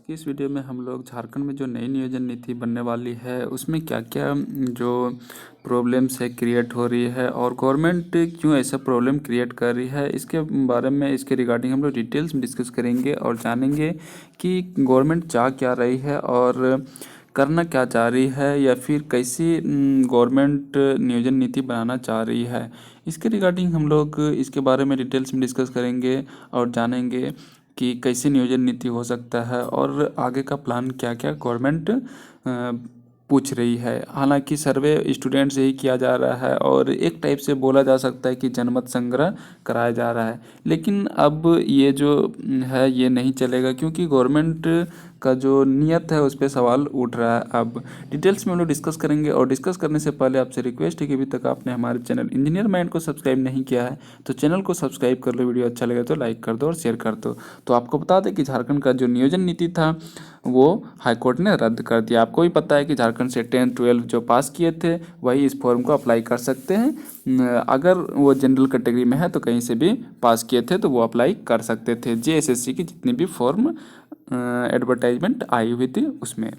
की इस वीडियो में हम लोग झारखंड में जो नई नियोजन नीति बनने वाली है उसमें क्या क्या जो प्रॉब्लम्स है क्रिएट हो रही है और गवर्नमेंट क्यों ऐसा प्रॉब्लम क्रिएट कर रही है, इसके बारे में इसके रिगार्डिंग हम लोग डिटेल्स में डिस्कस करेंगे और जानेंगे कि गवर्नमेंट चाह क्या रही है और करना क्या चाह रही है या फिर कैसी गवर्नमेंट नियोजन नीति बनाना चाह रही है। इसके रिगार्डिंग हम लोग इसके बारे में डिटेल्स में डिस्कस करेंगे और जानेंगे कि कैसे नियोजन नीति हो सकता है और आगे का प्लान क्या क्या गवर्नमेंट पूछ रही है। हालांकि सर्वे स्टूडेंट से ही किया जा रहा है और एक टाइप से बोला जा सकता है कि जनमत संग्रह कराया जा रहा है, लेकिन अब ये जो है ये नहीं चलेगा क्योंकि गवर्नमेंट का जो नियत है उस पर सवाल उठ रहा है। अब डिटेल्स में हम लोग डिस्कस करेंगे और डिस्कस करने से पहले आपसे रिक्वेस्ट है कि अभी तक आपने हमारे चैनल इंजीनियर माइंड को सब्सक्राइब नहीं किया है तो चैनल को सब्सक्राइब कर लो, वीडियो अच्छा लगे तो लाइक कर दो और शेयर कर दो। तो आपको बता दें कि झारखंड का जो नियोजन नीति था वो हाईकोर्ट ने रद्द कर दिया। आपको भी पता है कि झारखंड से 10-12 जो पास किए थे वही इस फॉर्म को अप्लाई कर सकते हैं। अगर वो जनरल कैटेगरी में है तो कहीं से भी पास किए थे तो वो अप्लाई कर सकते थे। जेएसएससी की जितनी भी फॉर्म एडवर्टाइजमेंट आई हुई थी उसमें।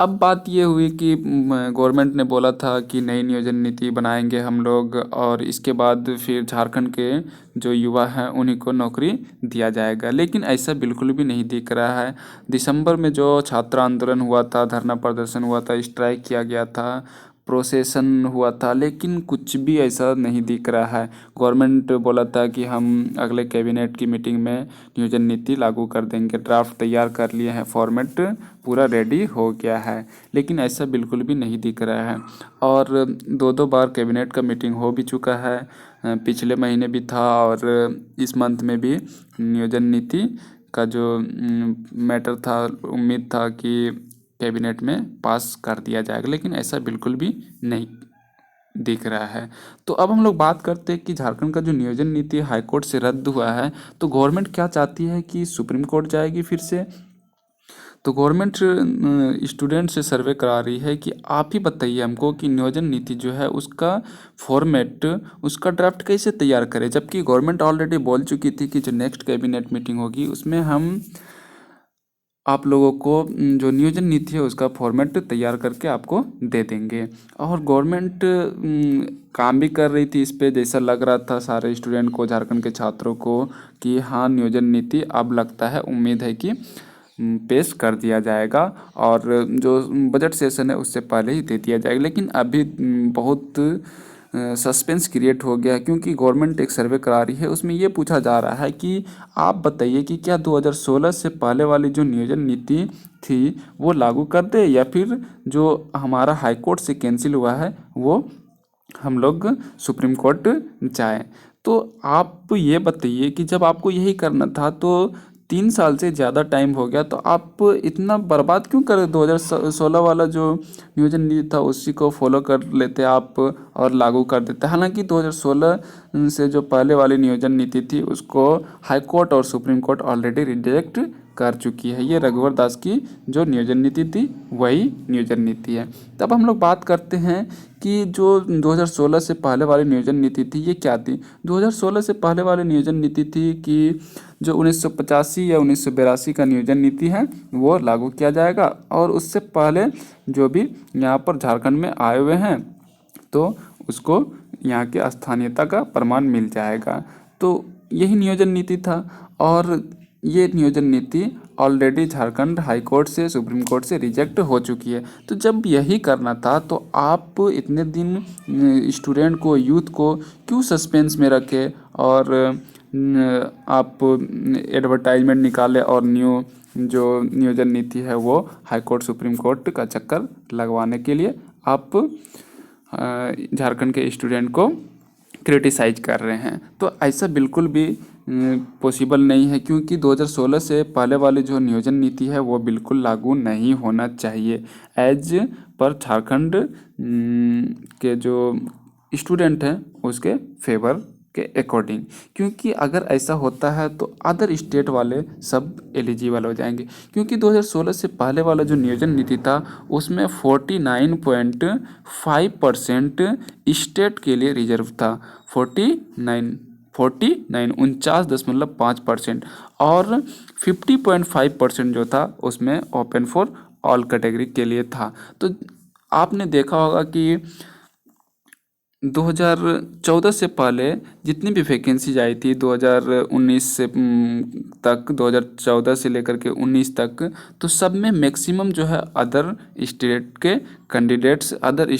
अब बात ये हुई कि गवर्नमेंट ने बोला था कि नई नियोजन नीति बनाएंगे हम लोग और इसके बाद फिर झारखंड के जो युवा हैं उन्हीं को नौकरी दिया जाएगा, लेकिन ऐसा बिल्कुल भी नहीं दिख रहा है। दिसंबर में जो छात्र आंदोलन हुआ था, धरना प्रदर्शन हुआ था, स्ट्राइक किया गया था, प्रोसेसन हुआ था, लेकिन कुछ भी ऐसा नहीं दिख रहा है। गवर्नमेंट बोला था कि हम अगले कैबिनेट की मीटिंग में नियोजन नीति लागू कर देंगे, ड्राफ्ट तैयार कर लिए हैं, फॉर्मेट पूरा रेडी हो गया है, लेकिन ऐसा बिल्कुल भी नहीं दिख रहा है। और दो बार कैबिनेट का मीटिंग हो भी चुका है, पिछले महीने भी था और इस मंथ में भी नियोजन नीति का जो मैटर था, उम्मीद था कि कैबिनेट में पास कर दिया जाएगा, लेकिन ऐसा बिल्कुल भी नहीं दिख रहा है। तो अब हम लोग बात करते हैं कि झारखंड का जो नियोजन नीति हाईकोर्ट से रद्द हुआ है तो गवर्नमेंट क्या चाहती है कि सुप्रीम कोर्ट जाएगी फिर से। तो गवर्नमेंट स्टूडेंट से सर्वे करा रही है कि आप ही बताइए हमको कि नियोजन नीति जो है उसका फॉर्मेट, उसका ड्राफ्ट कैसे तैयार करें, जबकि गवर्नमेंट ऑलरेडी बोल चुकी थी कि जो नेक्स्ट कैबिनेट मीटिंग होगी उसमें हम आप लोगों को जो नियोजन नीति है उसका फॉर्मेट तैयार करके आपको दे देंगे। और गवर्नमेंट काम भी कर रही थी इस पे, जैसा लग रहा था सारे स्टूडेंट को, झारखंड के छात्रों को, कि हाँ नियोजन नीति अब लगता है, उम्मीद है कि पेश कर दिया जाएगा और जो बजट सेशन है उससे पहले ही दे दिया जाएगा। लेकिन अभी बहुत सस्पेंस क्रिएट हो गया क्योंकि गवर्नमेंट एक सर्वे करा रही है, उसमें ये पूछा जा रहा है कि आप बताइए कि क्या 2016 से पहले वाली जो नियोजन नीति थी वो लागू कर दे या फिर जो हमारा हाई कोर्ट से कैंसिल हुआ है वो हम लोग सुप्रीम कोर्ट जाएं। तो आप ये बताइए कि जब आपको यही करना था तो 3 साल से ज़्यादा टाइम हो गया तो आप इतना बर्बाद क्यों कर 2016 वाला जो नियोजन नीति था उसी को फॉलो कर लेते आप और लागू कर देते। हालांकि 2016 से जो पहले वाली नियोजन नीति थी उसको हाई कोर्ट और सुप्रीम कोर्ट ऑलरेडी रिजेक्ट कर चुकी है। ये रघुवर दास की जो नियोजन नीति थी वही नियोजन नीति है। तब हम लोग बात करते हैं कि जो 2016 से पहले वाली नियोजन नीति थी ये क्या थी। 2016 से पहले वाली नियोजन नीति थी कि जो 1985 या 1982 का नियोजन नीति है वो लागू किया जाएगा और उससे पहले जो भी यहाँ पर झारखंड में आए हुए हैं तो उसको यहाँ के स्थानीयता का प्रमाण मिल जाएगा। तो यही नियोजन नीति था और ये नियोजन नीति ऑलरेडी झारखंड हाई कोर्ट से, सुप्रीम कोर्ट से रिजेक्ट हो चुकी है। तो जब यही करना था तो आप इतने दिन स्टूडेंट को, यूथ को क्यों सस्पेंस में रखे और आप एडवर्टाइजमेंट निकाले और जो नियोजन नीति है वो हाई कोर्ट, सुप्रीम कोर्ट का चक्कर लगवाने के लिए आप झारखंड के स्टूडेंट को क्रिटिसाइज कर रहे हैं। तो ऐसा बिल्कुल भी पॉसिबल नहीं है क्योंकि 2016 से पहले वाली जो नियोजन नीति है वो बिल्कुल लागू नहीं होना चाहिए एज पर झारखंड के जो स्टूडेंट हैं उसके फेवर के अकॉर्डिंग, क्योंकि अगर ऐसा होता है तो अदर स्टेट वाले सब एलिजिबल हो जाएंगे। क्योंकि 2016 से पहले वाला जो नियोजन नीति था उसमें 49.5% स्टेट के लिए रिजर्व था। 49 49 49.5%, और 50.5% जो था उसमें ओपन फॉर ऑल कैटेगरी के लिए था। तो आपने देखा होगा कि 2014 से पहले जितनी भी वैकेंसीज आई थी 2019 से तक, 2014 से लेकर के 19 तक, तो सब में मैक्सिमम जो है अदर स्टेट के कैंडिडेट्स, अदर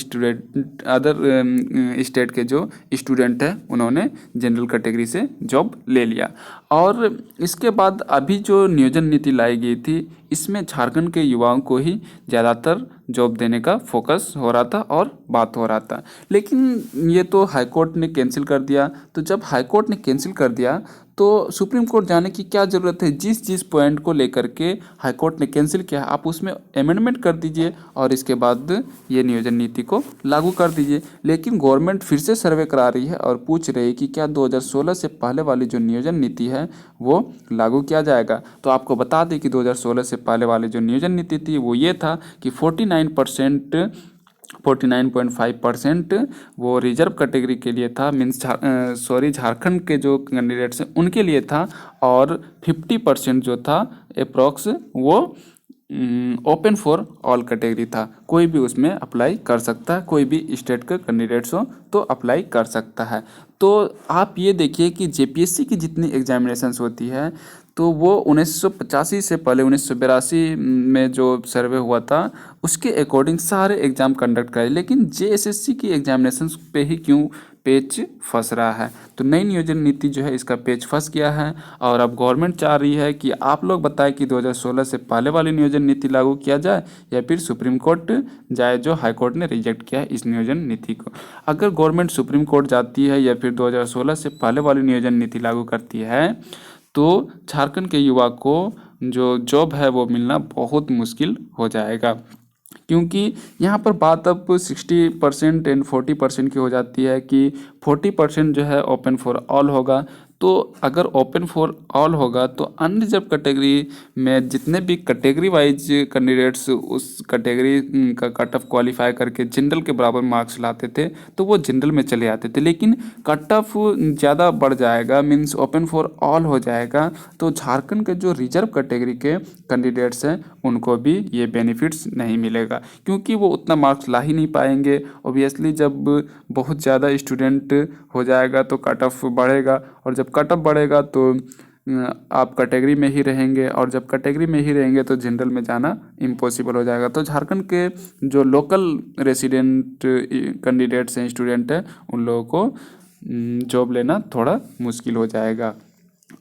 स्टेट के जो स्टूडेंट हैं उन्होंने जनरल कैटेगरी से जॉब ले लिया। और इसके बाद अभी जो नियोजन नीति लाई गई थी इसमें झारखंड के युवाओं को ही ज़्यादातर जॉब देने का फोकस हो रहा था और बात हो रहा था। लेकिन ये तो हाई कोर्ट ने कैंसिल कर दिया। तो जब हाई कोर्ट ने कैंसिल कर दिया तो सुप्रीम कोर्ट जाने की क्या ज़रूरत है? जिस जिस पॉइंट को लेकर के हाई कोर्ट ने कैंसिल किया आप उसमें अमेंडमेंट कर दीजिए और इसके बाद ये नियोजन नीति को लागू कर दीजिए। लेकिन गवर्नमेंट फिर से सर्वे करा रही है और पूछ रही है कि क्या 2016 से पहले वाली जो नियोजन नीति है वो लागू किया जाएगा। तो आपको बता दें कि 2016 से पहले वाली जो नियोजन नीति थी वो ये था कि 49.5% वो रिजर्व कैटेगरी के लिए था, मीन्स झारखंड के जो कैंडिडेट्स हैं उनके लिए था, और 50% जो था अप्रॉक्स वो ओपन फॉर ऑल कैटेगरी था। कोई भी उसमें अप्लाई कर सकता है, कोई भी स्टेट का कैंडिडेट्स हो तो अप्लाई कर सकता है। तो आप ये देखिए कि जेपीएससी की जितनी एग्जामिनेशंस होती है तो वो 1985 से पहले 1982 में जो सर्वे हुआ था उसके अकॉर्डिंग सारे एग्ज़ाम कंडक्ट करे, लेकिन जेएसएससी की एग्जामिनेशंस पे ही क्यों पेच फंस रहा है? तो नई नियोजन नीति जो है इसका पेच फंस गया है और अब गवर्नमेंट चाह रही है कि आप लोग बताएं कि 2016 से पहले वाली नियोजन नीति लागू किया जाए या फिर सुप्रीम कोर्ट जाए, जो हाई कोर्ट ने रिजेक्ट किया है इस नियोजन नीति को। अगर गवर्नमेंट सुप्रीम कोर्ट जाती है या फिर 2016 से पहले वाली नियोजन नीति लागू करती है तो झारखंड के युवा को जो जॉब है वो मिलना बहुत मुश्किल हो जाएगा, क्योंकि यहाँ पर बात अब 60% एंड 40% की हो जाती है कि 40% जो है ओपन फॉर ऑल होगा। तो अगर ओपन फॉर ऑल होगा तो अनरिजर्व कैटेगरी में जितने भी कैटेगरी वाइज कैंडिडेट्स उस कैटेगरी का कट ऑफ क्वालिफाई करके जनरल के बराबर मार्क्स लाते थे तो वो जनरल में चले आते थे, लेकिन कट ऑफ ज़्यादा बढ़ जाएगा, मीन्स ओपन फॉर ऑल हो जाएगा, तो झारखंड के जो रिजर्व कैटेगरी के कैंडिडेट्स हैं उनको भी ये बेनिफिट्स नहीं मिलेगा, क्योंकि वो उतना मार्क्स ला ही नहीं पाएंगे। ऑब्वियसली जब बहुत ज़्यादा स्टूडेंट हो जाएगा तो कट ऑफ बढ़ेगा, और जब कट ऑफ बढ़ेगा तो आप कैटेगरी में ही रहेंगे, और जब कैटेगरी में ही रहेंगे तो जनरल में जाना इम्पॉसिबल हो जाएगा। तो झारखंड के जो लोकल रेसिडेंट कैंडिडेट्स हैं, स्टूडेंट हैं, उन लोगों को जॉब लेना थोड़ा मुश्किल हो जाएगा।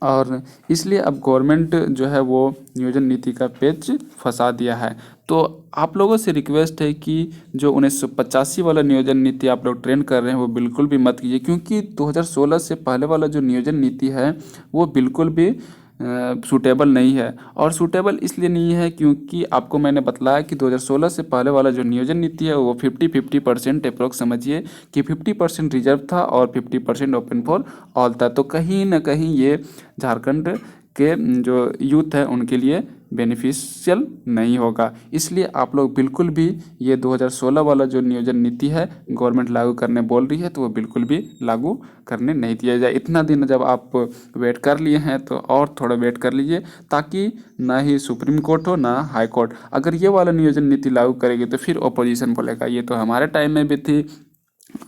और इसलिए अब गवर्नमेंट जो है वो नियोजन नीति का पेच फंसा दिया है। तो आप लोगों से रिक्वेस्ट है कि जो 1985 वाला नियोजन नीति आप लोग ट्रेंड कर रहे हैं वो बिल्कुल भी मत कीजिए, क्योंकि 2016 से पहले वाला जो नियोजन नीति है वो बिल्कुल भी सूटेबल नहीं है। और सूटेबल इसलिए नहीं है क्योंकि आपको मैंने बतलाया कि 2016 से पहले वाला जो नियोजन नीति है वो 50-50% अप्रोक्स समझिए कि 50% रिजर्व था और 50% ओपन फॉर ऑल था। तो कहीं ना कहीं ये झारखंड के जो यूथ है उनके लिए बेनिफिशियल नहीं होगा। इसलिए आप लोग बिल्कुल भी ये 2016 वाला जो नियोजन नीति है गवर्नमेंट लागू करने बोल रही है तो वो बिल्कुल भी लागू करने नहीं दिया जाए। इतना दिन जब आप वेट कर लिए हैं तो और थोड़ा वेट कर लीजिए, ताकि ना ही सुप्रीम कोर्ट हो ना हाई कोर्ट। अगर ये वाला नियोजन नीति लागू करेगी तो फिर अपोजिशन बोलेगा ये तो हमारे टाइम में भी थी,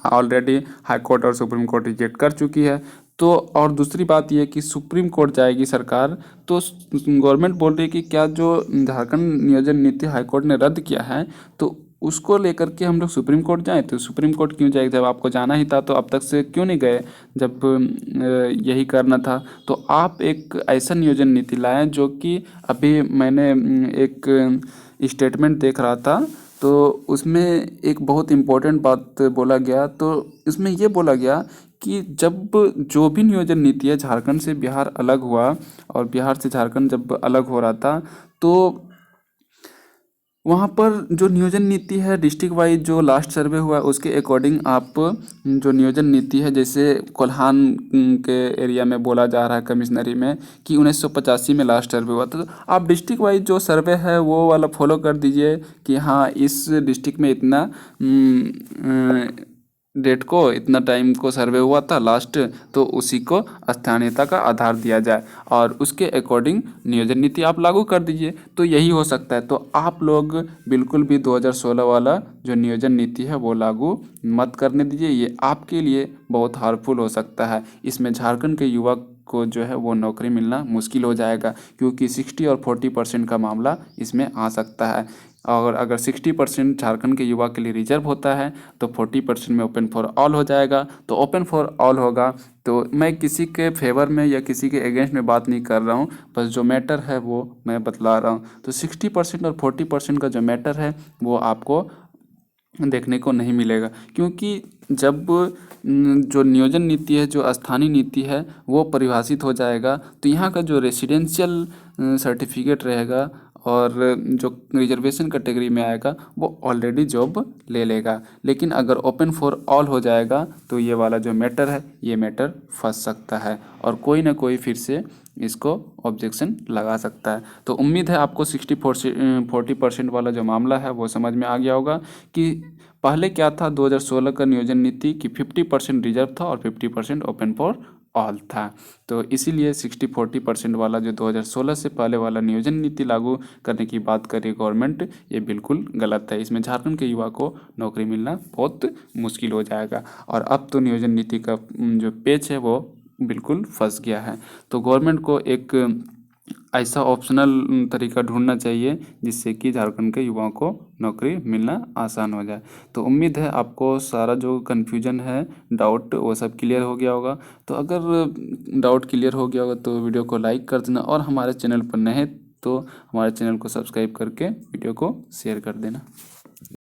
ऑलरेडी हाई कोर्ट और सुप्रीम कोर्ट रिजेक्ट कर चुकी है। तो और दूसरी बात यह कि सुप्रीम कोर्ट जाएगी सरकार, तो गवर्नमेंट बोल रही है कि क्या जो झारखंड नियोजन नीति हाई कोर्ट ने रद्द किया है तो उसको लेकर के हम लोग सुप्रीम कोर्ट जाएं। तो सुप्रीम कोर्ट क्यों जाएगा? जब आपको जाना ही था तो अब तक से क्यों नहीं गए जब यही करना था? तो आप एक ऐसा नियोजन नीति लाएं जो कि अभी मैंने एक स्टेटमेंट देख रहा था तो उसमें एक बहुत इम्पोर्टेंट बात बोला गया। तो इसमें ये बोला गया कि जब जो भी नियोजन नीति है झारखंड से बिहार अलग हुआ और बिहार से झारखंड जब अलग हो रहा था तो वहाँ पर जो नियोजन नीति है डिस्ट्रिक्ट वाइज जो लास्ट सर्वे हुआ उसके अकॉर्डिंग आप जो नियोजन नीति है, जैसे कोल्हान के एरिया में बोला जा रहा है कमिश्नरी में कि 1985 में लास्ट सर्वे हुआ था, तो आप डिस्ट्रिक्ट वाइज जो सर्वे है वो वाला फॉलो कर दीजिए कि हाँ इस डिस्ट्रिक्ट में इतना डेट को, इतना टाइम को सर्वे हुआ था लास्ट, तो उसी को स्थानीयता का आधार दिया जाए और उसके अकॉर्डिंग नियोजन नीति आप लागू कर दीजिए, तो यही हो सकता है। तो आप लोग बिल्कुल भी 2016 वाला जो नियोजन नीति है वो लागू मत करने दीजिए, ये आपके लिए बहुत हार्मफुल हो सकता है। इसमें झारखंड के युवा को जो है वो नौकरी मिलना मुश्किल हो जाएगा, क्योंकि 60 और 40% का मामला इसमें आ सकता है। और अगर 60% झारखंड के युवा के लिए रिजर्व होता है तो 40% में ओपन फॉर ऑल हो जाएगा। तो ओपन फॉर ऑल होगा तो मैं किसी के फेवर में या किसी के अगेंस्ट में बात नहीं कर रहा हूँ, बस जो मैटर है वो मैं बतला रहा हूँ। तो 60% और 40% का जो मैटर है वो आपको देखने को नहीं मिलेगा, क्योंकि जब जो नियोजन नीति है, जो स्थानीय नीति है वो परिभाषित हो जाएगा, तो यहाँ का जो रेसिडेंशियल सर्टिफिकेट रहेगा और जो रिजर्वेशन कैटेगरी में आएगा वो ऑलरेडी जॉब ले लेगा। लेकिन अगर ओपन फॉर ऑल हो जाएगा तो ये वाला जो मैटर है ये मैटर फंस सकता है और कोई ना कोई फिर से इसको ऑब्जेक्शन लगा सकता है। तो उम्मीद है आपको 40% वाला जो मामला है वो समझ में आ गया होगा कि पहले क्या था 2016 का नियोजन नीति कि 50% रिजर्व था और 50% ओपन फॉर ऑल था। तो इसीलिए 60-40% वाला जो 2016 से पहले वाला नियोजन नीति लागू करने की बात कर रही है गवर्नमेंट, ये बिल्कुल गलत है। इसमें झारखंड के युवा को नौकरी मिलना बहुत मुश्किल हो जाएगा और अब तो नियोजन नीति का जो पेच है वो बिल्कुल फंस गया है। तो गवर्नमेंट को एक ऐसा ऑप्शनल तरीका ढूंढना चाहिए जिससे कि झारखंड के युवाओं को नौकरी मिलना आसान हो जाए। तो उम्मीद है आपको सारा जो कन्फ्यूजन है, डाउट, वो सब क्लियर हो गया होगा। तो अगर डाउट क्लियर हो गया होगा तो वीडियो को लाइक कर देना और हमारे चैनल पर नए हैं तो हमारे चैनल को सब्सक्राइब करके वीडियो को शेयर कर देना।